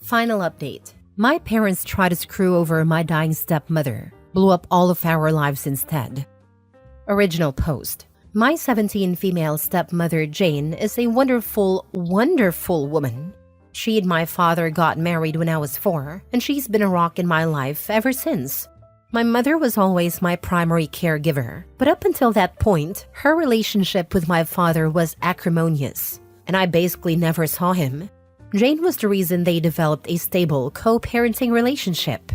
Final update. My parents tried to screw over my dying stepmother, blew up all of our lives instead. Original post. My 17 female stepmother Jane is a wonderful, wonderful woman. She and my father got married when I was 4, and she's been a rock in my life ever since. My mother was always my primary caregiver, but up until that point, her relationship with my father was acrimonious, and I basically never saw him. Jane was the reason they developed a stable co-parenting relationship.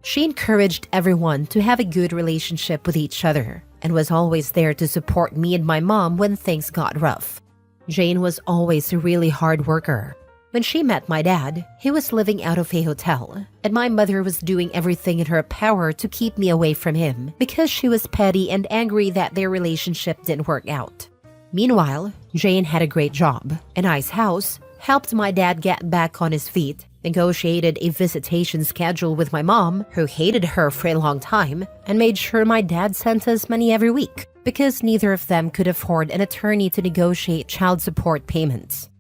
She encouraged everyone to have a good relationship with each other and was always there to support me and my mom when things got rough. Jane was always a really hard worker. When she met my dad, he was living out of a hotel, and my mother was doing everything in her power to keep me away from him because she was petty and angry that their relationship didn't work out. Meanwhile, Jane had a great job, a nice house, helped my dad get back on his feet, negotiated a visitation schedule with my mom, who hated her for a long time, and made sure my dad sent us money every week because neither of them could afford an attorney to negotiate child support payments.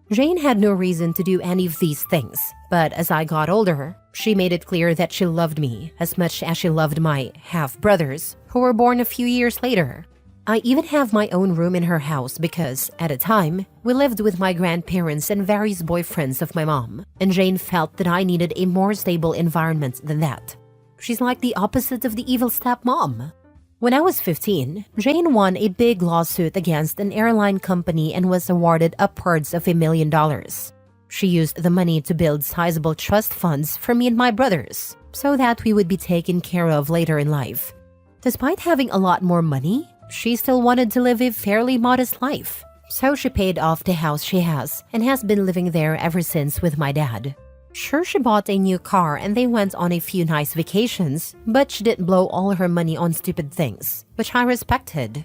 Jane had no reason to do any of these things, but as I got older, she made it clear that she loved me as much as she loved my half-brothers, who were born a few years later. I even have my own room in her house because, at a time, we lived with my grandparents and various boyfriends of my mom, and Jane felt that I needed a more stable environment than that. She's like the opposite of the evil stepmom. When I was 15, Jane won a big lawsuit against an airline company and was awarded upwards of $1 million. She used the money to build sizable trust funds for me and my brothers, so that we would be taken care of later in life. Despite having a lot more money, she still wanted to live a fairly modest life, so she paid off the house she has and has been living there ever since with my dad. Sure, she bought a new car and they went on a few nice vacations, but she didn't blow all her money on stupid things, which I respected.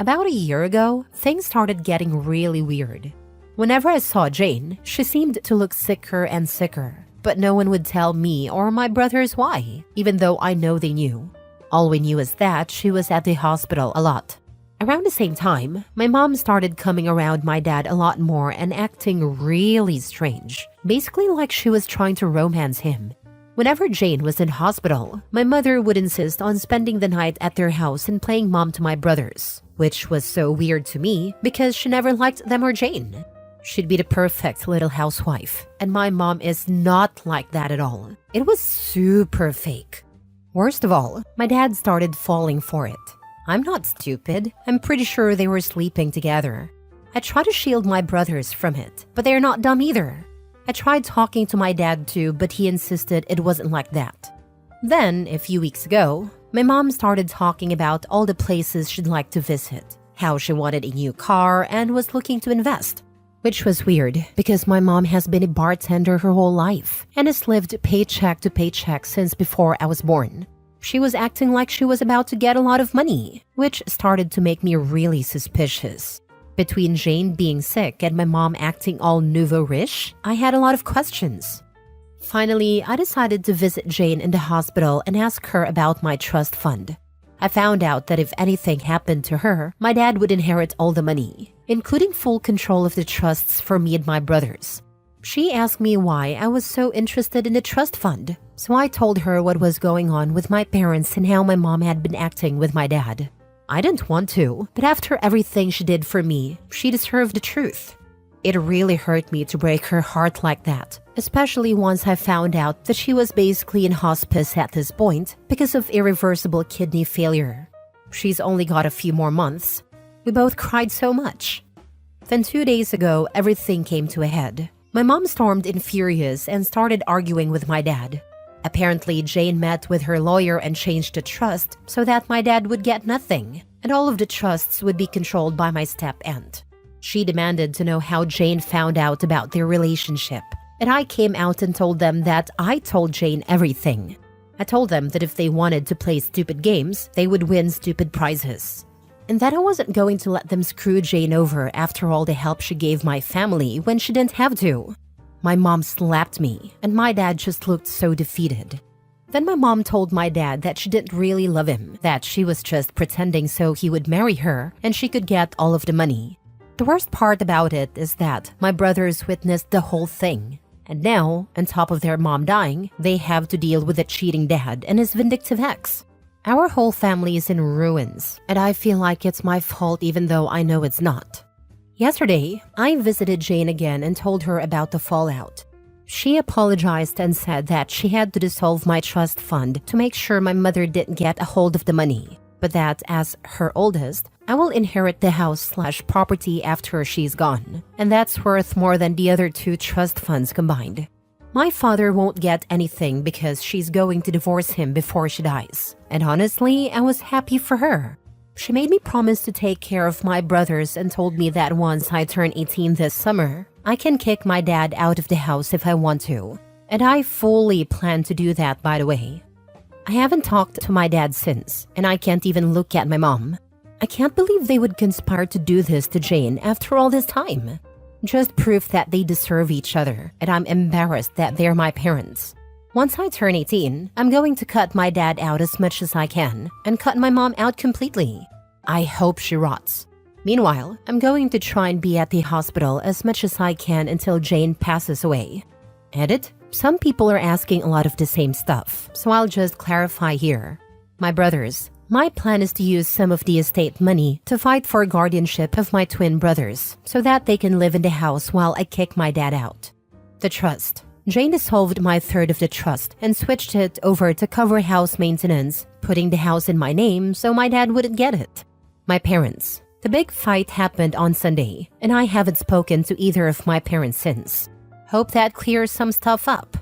About a year ago, things started getting really weird. Whenever I saw Jane, she seemed to look sicker and sicker, but no one would tell me or my brothers why, even though I know they knew. All we knew is that she was at the hospital a lot. Around the same time, my mom started coming around my dad a lot more and acting really strange, basically like she was trying to romance him. Whenever Jane was in hospital, my mother would insist on spending the night at their house and playing mom to my brothers, which was so weird to me because she never liked them or Jane. She'd be the perfect little housewife, and my mom is not like that at all. It was super fake. Worst of all, my dad started falling for it. I'm not stupid. I'm pretty sure they were sleeping together. I tried to shield my brothers from it, but they're not dumb either. I tried talking to my dad too, but he insisted it wasn't like that. Then, a few weeks ago, my mom started talking about all the places she'd like to visit, how she wanted a new car and was looking to invest. Which was weird because my mom has been a bartender her whole life and has lived paycheck to paycheck since before I was born. She was acting like she was about to get a lot of money, which started to make me really suspicious. Between Jane being sick and my mom acting all nouveau-riche, I had a lot of questions. Finally, I decided to visit Jane in the hospital and ask her about my trust fund. I found out that if anything happened to her, my dad would inherit all the money, including full control of the trusts for me and my brothers. She asked me why I was so interested in the trust fund, so I told her what was going on with my parents and how my mom had been acting with my dad. I didn't want to, but after everything she did for me, she deserved the truth. It really hurt me to break her heart like that, especially once I found out that she was basically in hospice at this point because of irreversible kidney failure. She's only got a few more months. We both cried so much. Then 2 days ago, everything came to a head. My mom stormed in furious and started arguing with my dad. Apparently, Jane met with her lawyer and changed the trust so that my dad would get nothing, and all of the trusts would be controlled by my step-aunt. She demanded to know how Jane found out about their relationship, and I came out and told them that I told Jane everything. I told them that if they wanted to play stupid games, they would win stupid prizes. And that I wasn't going to let them screw Jane over after all the help she gave my family when she didn't have to. My mom slapped me, and my dad just looked so defeated. Then my mom told my dad that she didn't really love him, that she was just pretending so he would marry her and she could get all of the money. The worst part about it is that my brothers witnessed the whole thing. And now, on top of their mom dying, they have to deal with a cheating dad and his vindictive ex. Our whole family is in ruins, and I feel like it's my fault even though I know it's not. Yesterday, I visited Jane again and told her about the fallout. She apologized and said that she had to dissolve my trust fund to make sure my mother didn't get a hold of the money, but that as her oldest, I will inherit the house/property after she's gone, and that's worth more than the other two trust funds combined. My father won't get anything because she's going to divorce him before she dies, and honestly, I was happy for her. She made me promise to take care of my brothers and told me that once I turn 18 this summer, I can kick my dad out of the house if I want to, and I fully plan to do that, by the way. I haven't talked to my dad since, and I can't even look at my mom. I can't believe they would conspire to do this to Jane after all this time. Just proof that they deserve each other, and I'm embarrassed that they're my parents. Once I turn 18, I'm going to cut my dad out as much as I can and cut my mom out completely. I hope she rots. Meanwhile, I'm going to try and be at the hospital as much as I can until Jane passes away. Edit: some people are asking a lot of the same stuff, so I'll just clarify here. My brothers, my plan is to use some of the estate money to fight for guardianship of my twin brothers so that they can live in the house while I kick my dad out. The trust. Jane dissolved my third of the trust and switched it over to cover house maintenance, putting the house in my name so my dad wouldn't get it. My parents. The big fight happened on Sunday, and I haven't spoken to either of my parents since. Hope that clears some stuff up.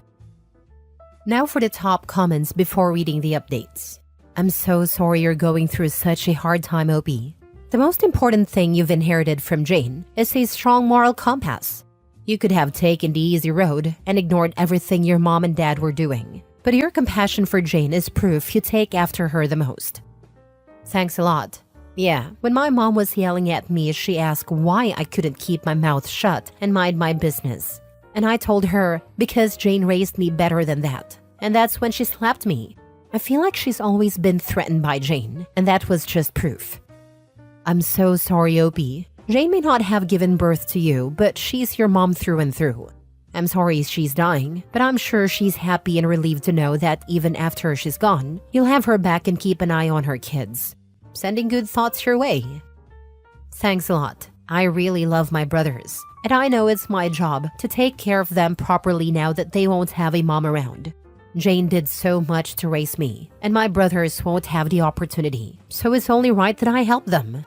Now for the top comments before reading the updates. I'm so sorry you're going through such a hard time, OP. The most important thing you've inherited from Jane is a strong moral compass. You could have taken the easy road and ignored everything your mom and dad were doing, but your compassion for Jane is proof you take after her the most. Thanks a lot. Yeah, when my mom was yelling at me, she asked why I couldn't keep my mouth shut and mind my business. And I told her, because Jane raised me better than that. And that's when she slapped me. I feel like she's always been threatened by Jane, and that was just proof. I'm so sorry, OP. Jane may not have given birth to you, but she's your mom through and through. I'm sorry she's dying, but I'm sure she's happy and relieved to know that even after she's gone, you'll have her back and keep an eye on her kids. Sending good thoughts your way. Thanks a lot. I really love my brothers, and I know it's my job to take care of them properly now that they won't have a mom around. Jane did so much to raise me, and my brothers won't have the opportunity, so it's only right that I help them.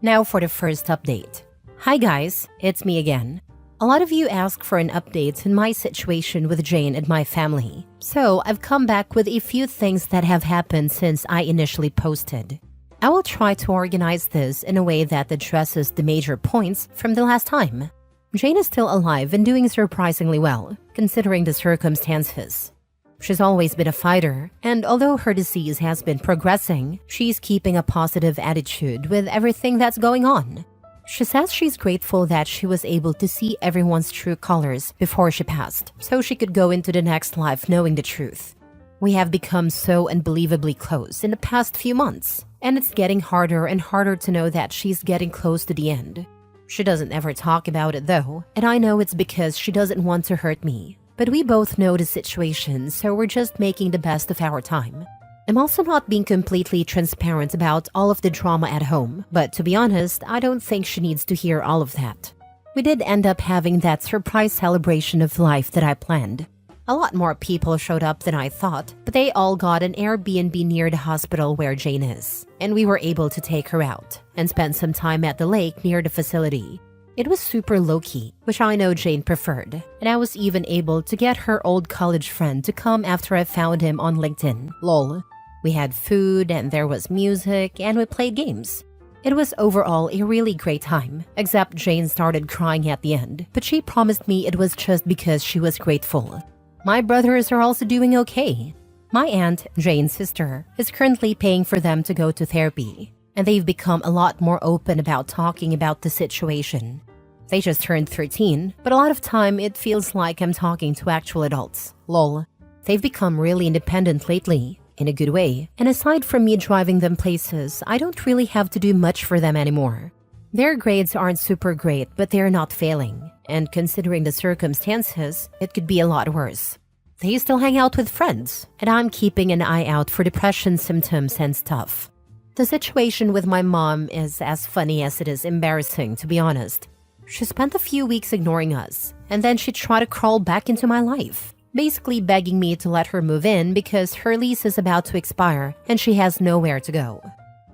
Now for the first update. Hi guys, it's me again. A lot of you asked for an update in my situation with Jane and my family, so I've come back with a few things that have happened since I initially posted. I will try to organize this in a way that addresses the major points from the last time. Jane is still alive and doing surprisingly well, considering the circumstances. She's always been a fighter, and although her disease has been progressing, she's keeping a positive attitude with everything that's going on. She says she's grateful that she was able to see everyone's true colors before she passed, so she could go into the next life knowing the truth. We have become so unbelievably close in the past few months, and it's getting harder and harder to know that she's getting close to the end. She doesn't ever talk about it though, and I know it's because she doesn't want to hurt me. But we both know the situation, so we're just making the best of our time. I'm also not being completely transparent about all of the drama at home, but to be honest, I don't think she needs to hear all of that. We did end up having that surprise celebration of life that I planned. A lot more people showed up than I thought, but they all got an Airbnb near the hospital where Jane is, and we were able to take her out and spend some time at the lake near the facility. It was super low-key, which I know Jane preferred, and I was even able to get her old college friend to come after I found him on LinkedIn. Lol. We had food, and there was music, and we played games. It was overall a really great time, except Jane started crying at the end, but she promised me it was just because she was grateful. My brothers are also doing okay. My aunt, Jane's sister, is currently paying for them to go to therapy, and they've become a lot more open about talking about the situation. They just turned 13, but a lot of time it feels like I'm talking to actual adults. Lol. They've become really independent lately, in a good way, and aside from me driving them places, I don't really have to do much for them anymore. Their grades aren't super great, but they're not failing. And considering the circumstances, it could be a lot worse. They still hang out with friends, and I'm keeping an eye out for depression symptoms and stuff. The situation with my mom is as funny as it is embarrassing, to be honest. She spent a few weeks ignoring us, and then she tried to crawl back into my life, basically begging me to let her move in because her lease is about to expire and she has nowhere to go.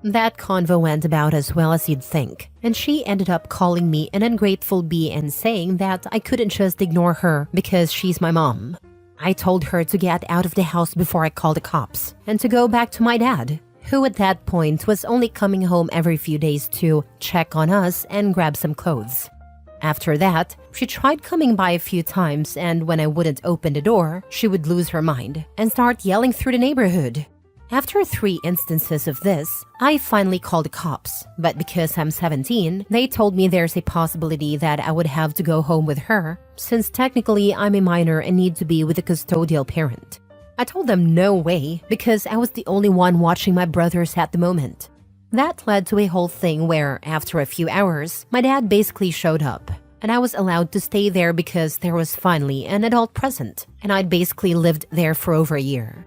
That convo went about as well as you'd think, and she ended up calling me an ungrateful bee and saying that I couldn't just ignore her because she's my mom. I told her to get out of the house before I called the cops, and to go back to my dad, who at that point was only coming home every few days to check on us and grab some clothes. After that, she tried coming by a few times, and when I wouldn't open the door, she would lose her mind and start yelling through the neighborhood. After 3 instances of this, I finally called the cops, but because I'm 17, they told me there's a possibility that I would have to go home with her, since technically I'm a minor and need to be with a custodial parent. I told them no way, because I was the only one watching my brothers at the moment. That led to a whole thing where, after a few hours, my dad basically showed up, and I was allowed to stay there because there was finally an adult present, and I'd basically lived there for over a year.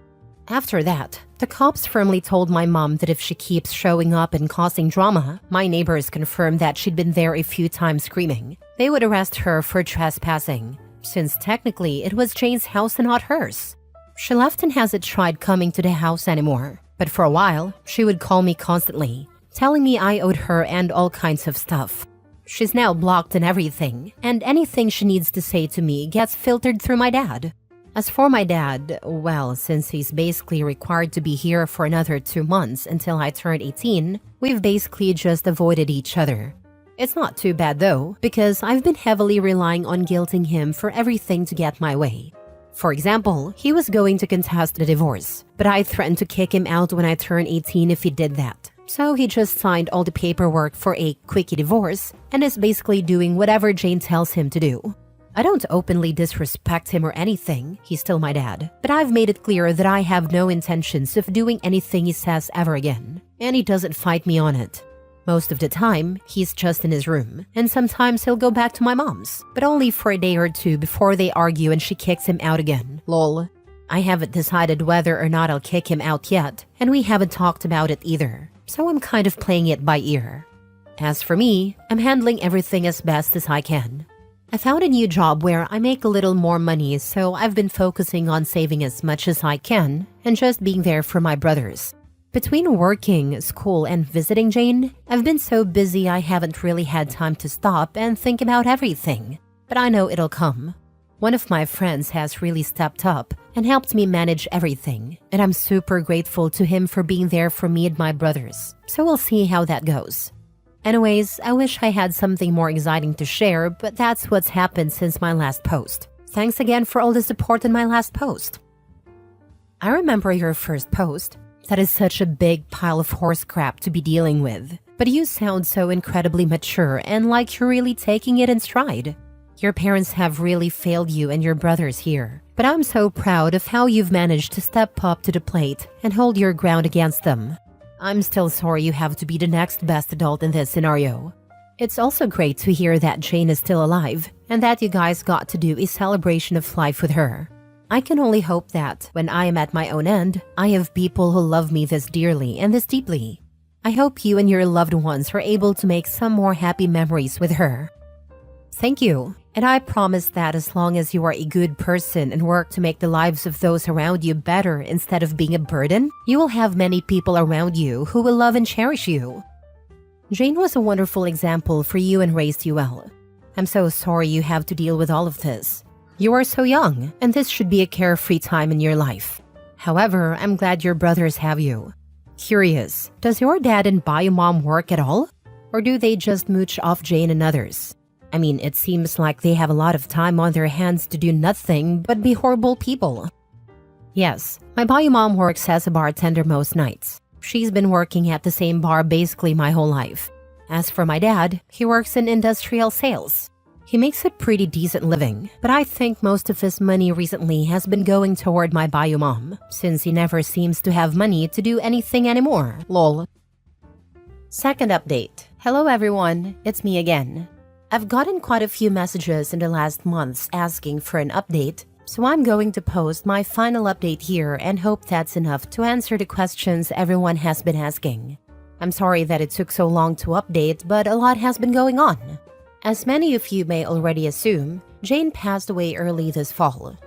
After that, the cops firmly told my mom that if she keeps showing up and causing drama, my neighbors confirmed that she'd been there a few times screaming. They would arrest her for trespassing, since technically it was Jane's house and not hers. She left and hasn't tried coming to the house anymore, but for a while, she would call me constantly, telling me I owed her and all kinds of stuff. She's now blocked and everything, and anything she needs to say to me gets filtered through my dad. As for my dad, well, since he's basically required to be here for another 2 months until I turn 18, we've basically just avoided each other. It's not too bad though, because I've been heavily relying on guilting him for everything to get my way. For example, he was going to contest the divorce, but I threatened to kick him out when I turned 18 if he did that. So he just signed all the paperwork for a quickie divorce and is basically doing whatever Jane tells him to do. I don't openly disrespect him or anything, he's still my dad, but I've made it clear that I have no intentions of doing anything he says ever again, and he doesn't fight me on it. Most of the time, he's just in his room, and sometimes he'll go back to my mom's, but only for a day or 2 before they argue and she kicks him out again. Lol. I haven't decided whether or not I'll kick him out yet, and we haven't talked about it either, so I'm kind of playing it by ear. As for me, I'm handling everything as best as I can. I found a new job where I make a little more money, so I've been focusing on saving as much as I can and just being there for my brothers. Between working, school, and visiting Jane, I've been so busy I haven't really had time to stop and think about everything, but I know it'll come. One of my friends has really stepped up and helped me manage everything, and I'm super grateful to him for being there for me and my brothers, so we'll see how that goes. Anyways, I wish I had something more exciting to share, but that's what's happened since my last post. Thanks again for all the support in my last post. I remember your first post. That is such a big pile of horse crap to be dealing with, but you sound so incredibly mature and like you're really taking it in stride. Your parents have really failed you and your brothers here, but I'm so proud of how you've managed to step up to the plate and hold your ground against them. I'm still sorry you have to be the next best adult in this scenario. It's also great to hear that Jane is still alive and that you guys got to do a celebration of life with her. I can only hope that, when I am at my own end, I have people who love me this dearly and this deeply. I hope you and your loved ones are able to make some more happy memories with her. Thank you, and I promise that as long as you are a good person and work to make the lives of those around you better instead of being a burden, you will have many people around you who will love and cherish you. Jane was a wonderful example for you and raised you well. I'm so sorry you have to deal with all of this. You are so young, and this should be a carefree time in your life. However, I'm glad your brothers have you. Curious, does your dad and bio mom work at all? Or do they just mooch off Jane and others? I mean, it seems like they have a lot of time on their hands to do nothing but be horrible people. Yes, my bio mom works as a bartender most nights. She's been working at the same bar basically my whole life. As for my dad, he works in industrial sales. He makes a pretty decent living, but I think most of his money recently has been going toward my bio mom, since he never seems to have money to do anything anymore, lol. Second update. Hello everyone, it's me again. I've gotten quite a few messages in the last months asking for an update, so I'm going to post my final update here and hope that's enough to answer the questions everyone has been asking. I'm sorry that it took so long to update, but a lot has been going on. As many of you may already assume, Jane passed away early this fall.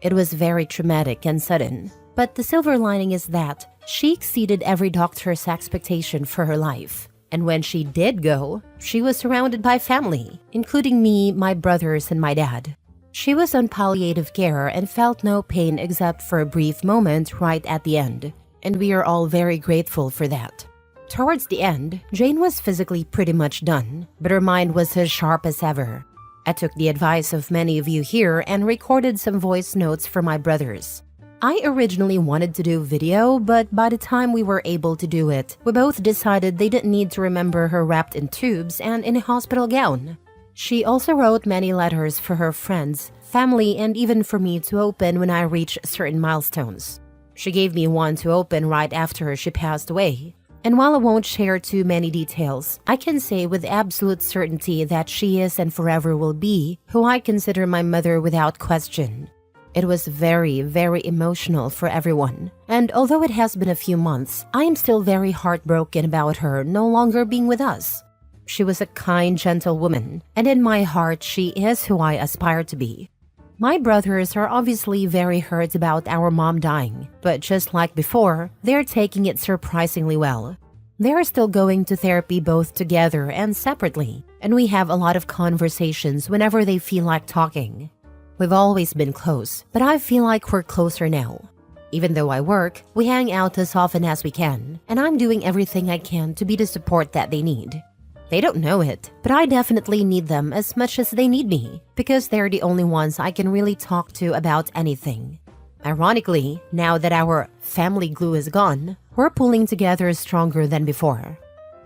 It was very traumatic and sudden, but the silver lining is that she exceeded every doctor's expectation for her life. And when she did go, she was surrounded by family, including me, my brothers, and my dad. She was on palliative care and felt no pain except for a brief moment right at the end, and we are all very grateful for that. Towards the end, Jane was physically pretty much done, but her mind was as sharp as ever. I took the advice of many of you here and recorded some voice notes for my brothers. I originally wanted to do video, but by the time we were able to do it, we both decided they didn't need to remember her wrapped in tubes and in a hospital gown. She also wrote many letters for her friends, family, and even for me to open when I reached certain milestones. She gave me one to open right after she passed away. And while I won't share too many details, I can say with absolute certainty that she is and forever will be who I consider my mother without question. It was very, very emotional for everyone, and although it has been a few months, I am still very heartbroken about her no longer being with us. She was a kind, gentle woman, and in my heart, she is who I aspire to be. My brothers are obviously very hurt about our mom dying, but just like before, they're taking it surprisingly well. They're still going to therapy both together and separately, and we have a lot of conversations whenever they feel like talking. We've always been close, but I feel like we're closer now. Even though I work, we hang out as often as we can, and I'm doing everything I can to be the support that they need. They don't know it, but I definitely need them as much as they need me, because they're the only ones I can really talk to about anything. Ironically, now that our family glue is gone, we're pulling together stronger than before.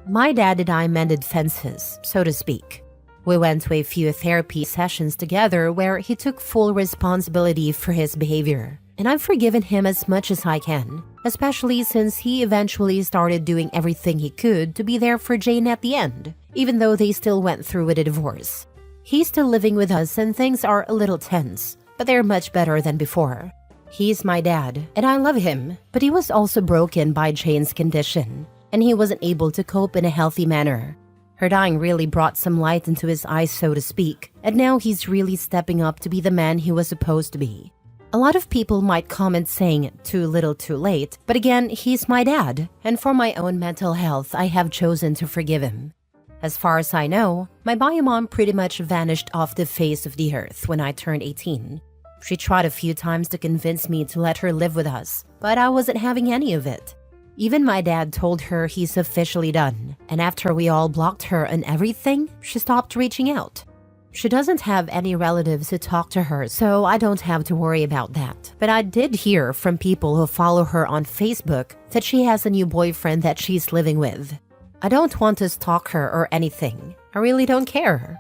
My dad and I mended fences, so to speak. We went to a few therapy sessions together where he took full responsibility for his behavior, and I've forgiven him as much as I can, especially since he eventually started doing everything he could to be there for Jane at the end, even though they still went through with a divorce. He's still living with us and things are a little tense, but they're much better than before. He's my dad, and I love him, but he was also broken by Jane's condition, and he wasn't able to cope in a healthy manner. Her dying really brought some light into his eyes, so to speak, and now he's really stepping up to be the man he was supposed to be. A lot of people might comment saying, too little too late, but again, he's my dad, and for my own mental health, I have chosen to forgive him. As far as I know, my bio mom pretty much vanished off the face of the earth when I turned 18. She tried a few times to convince me to let her live with us, but I wasn't having any of it. Even my dad told her he's officially done, and after we all blocked her on everything, she stopped reaching out. She doesn't have any relatives who talk to her, so I don't have to worry about that. But I did hear from people who follow her on Facebook that she has a new boyfriend that she's living with. I don't want to stalk her or anything. I really don't care.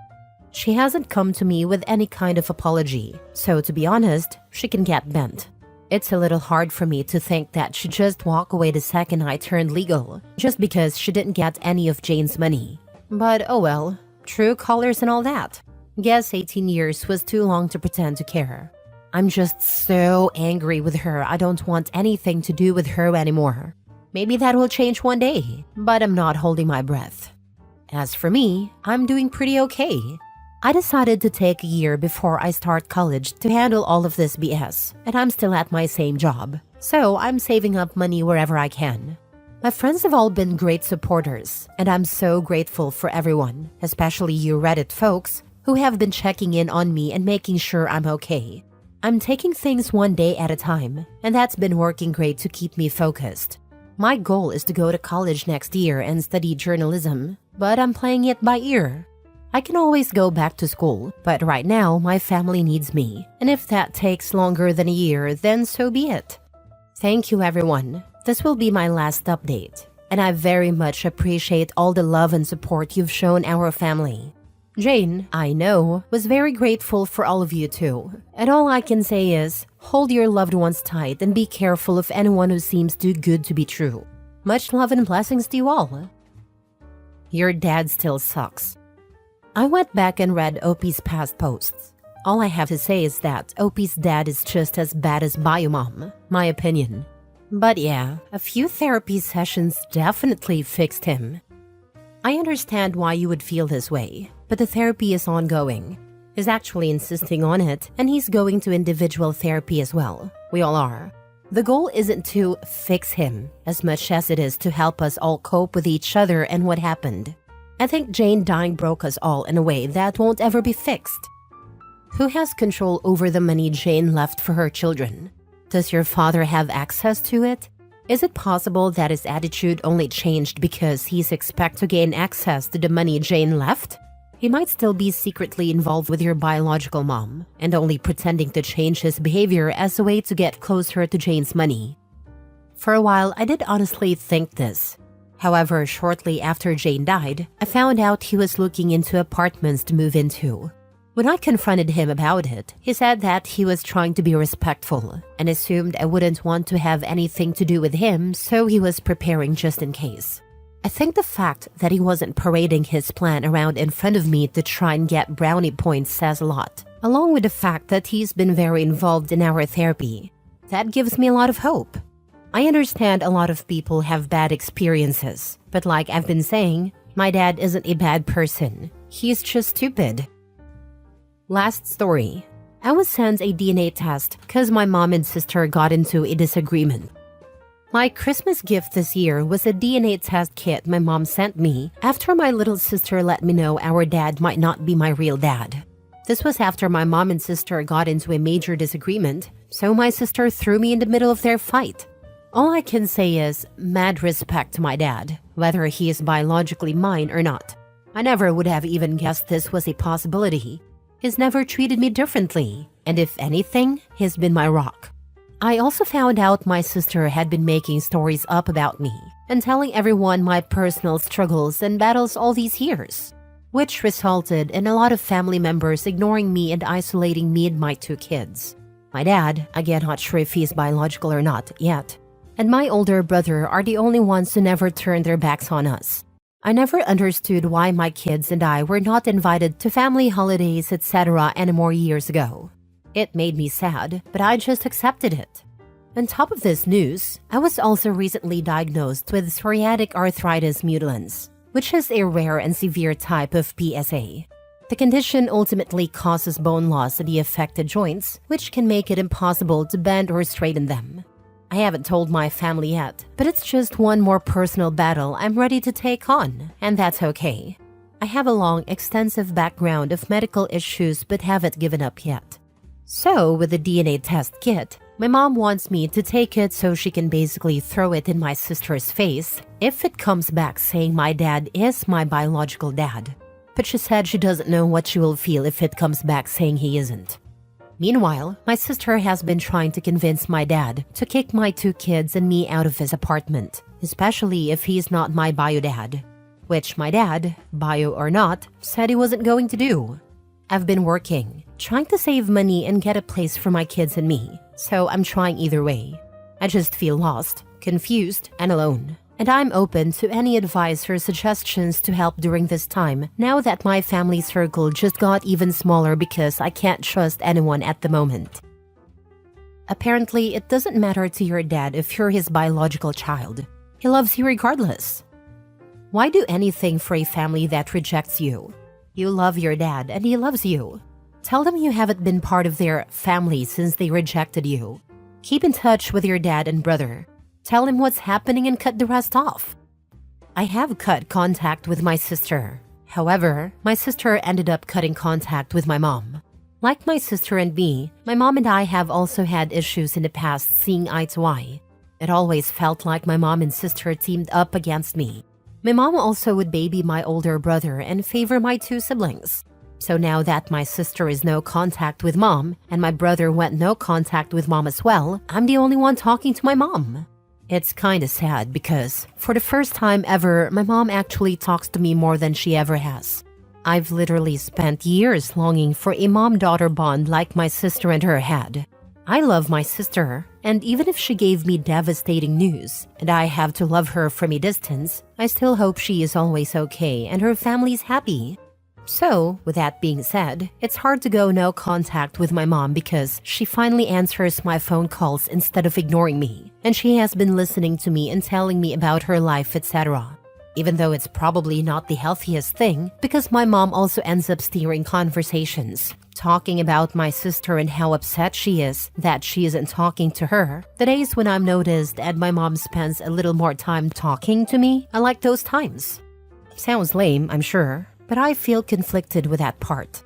She hasn't come to me with any kind of apology, so to be honest, she can get bent. It's a little hard for me to think that she just walked away the second I turned legal, just because she didn't get any of Jane's money. But oh well, true colors and all that. Guess 18 years was too long to pretend to care. I'm just so angry with her, I don't want anything to do with her anymore. Maybe that will change one day, but I'm not holding my breath. As for me, I'm doing pretty okay. I decided to take a year before I start college to handle all of this BS, and I'm still at my same job, so I'm saving up money wherever I can. My friends have all been great supporters, and I'm so grateful for everyone, especially you Reddit folks, who have been checking in on me and making sure I'm okay. I'm taking things one day at a time, and that's been working great to keep me focused. My goal is to go to college next year and study journalism, but I'm playing it by ear. I can always go back to school, but right now my family needs me, and if that takes longer than a year, then so be it. Thank you everyone. This will be my last update, and I very much appreciate all the love and support you've shown our family. Jane, I know, was very grateful for all of you too, and all I can say is, hold your loved ones tight and be careful of anyone who seems too good to be true. Much love and blessings to you all. Your dad still sucks. I went back and read OP's past posts. All I have to say is that OP's dad is just as bad as Bio Mom, my opinion. But yeah, a few therapy sessions definitely fixed him. I understand why you would feel this way, but the therapy is ongoing. He's actually insisting on it, and he's going to individual therapy as well. We all are. The goal isn't to fix him as much as it is to help us all cope with each other and what happened. I think Jane dying broke us all in a way that won't ever be fixed. Who has control over the money Jane left for her children? Does your father have access to it? Is it possible that his attitude only changed because he's expected to gain access to the money Jane left? He might still be secretly involved with your biological mom and only pretending to change his behavior as a way to get closer to Jane's money. For a while, I did honestly think this. However, shortly after Jane died, I found out he was looking into apartments to move into. When I confronted him about it, he said that he was trying to be respectful and assumed I wouldn't want to have anything to do with him, so he was preparing just in case. I think the fact that he wasn't parading his plan around in front of me to try and get brownie points says a lot, along with the fact that he's been very involved in our therapy. That gives me a lot of hope. I understand a lot of people have bad experiences, but like I've been saying, my dad isn't a bad person. He's just stupid. Last story. I was sent a DNA test because my mom and sister got into a disagreement. My Christmas gift this year was a DNA test kit my mom sent me after my little sister let me know our dad might not be my real dad. This was after my mom and sister got into a major disagreement, so my sister threw me in the middle of their fight. All I can say is mad respect to my dad, whether he is biologically mine or not. I never would have even guessed this was a possibility. He's never treated me differently, and if anything, he's been my rock. I also found out my sister had been making stories up about me and telling everyone my personal struggles and battles all these years, which resulted in a lot of family members ignoring me and isolating me and my 2 kids. My dad, again not sure if he's biological or not yet, and my older brother are the only ones who never turned their backs on us. I never understood why my kids and I were not invited to family holidays, etc. anymore years ago. It made me sad, but I just accepted it. On top of this news, I was also recently diagnosed with psoriatic arthritis mutilans, which is a rare and severe type of PSA. The condition ultimately causes bone loss in the affected joints, which can make it impossible to bend or straighten them. I haven't told my family yet, but it's just one more personal battle I'm ready to take on, and that's okay. I have a long, extensive background of medical issues but haven't given up yet. So, with the DNA test kit, my mom wants me to take it so she can basically throw it in my sister's face if it comes back saying my dad is my biological dad. But she said she doesn't know what she will feel if it comes back saying he isn't. Meanwhile, my sister has been trying to convince my dad to kick my 2 kids and me out of his apartment, especially if he's not my bio dad, which my dad, bio or not, said he wasn't going to do. I've been working, trying to save money and get a place for my kids and me, so I'm trying either way. I just feel lost, confused, and alone. And I'm open to any advice or suggestions to help during this time, now that my family circle just got even smaller because I can't trust anyone at the moment. Apparently, it doesn't matter to your dad if you're his biological child. He loves you regardless. Why do anything for a family that rejects you? You love your dad and he loves you. Tell them you haven't been part of their family since they rejected you. Keep in touch with your dad and brother. Tell him what's happening and cut the rest off. I have cut contact with my sister. However, my sister ended up cutting contact with my mom. Like my sister and me, my mom and I have also had issues in the past seeing eye to eye. It always felt like my mom and sister teamed up against me. My mom also would baby my older brother and favor my 2 siblings. So now that my sister is no contact with mom and my brother went no contact with mom as well, I'm the only one talking to my mom. It's kinda sad because, for the first time ever, my mom actually talks to me more than she ever has. I've literally spent years longing for a mom-daughter bond like my sister and her had. I love my sister, and even if she gave me devastating news and I have to love her from a distance, I still hope she is always okay and her family's happy. So, with that being said, it's hard to go no contact with my mom because she finally answers my phone calls instead of ignoring me, and she has been listening to me and telling me about her life, etc. Even though it's probably not the healthiest thing, because my mom also ends up steering conversations, talking about my sister and how upset she is that she isn't talking to her. The days when I'm noticed and my mom spends a little more time talking to me, I like those times. Sounds lame, I'm sure, but I feel conflicted with that part.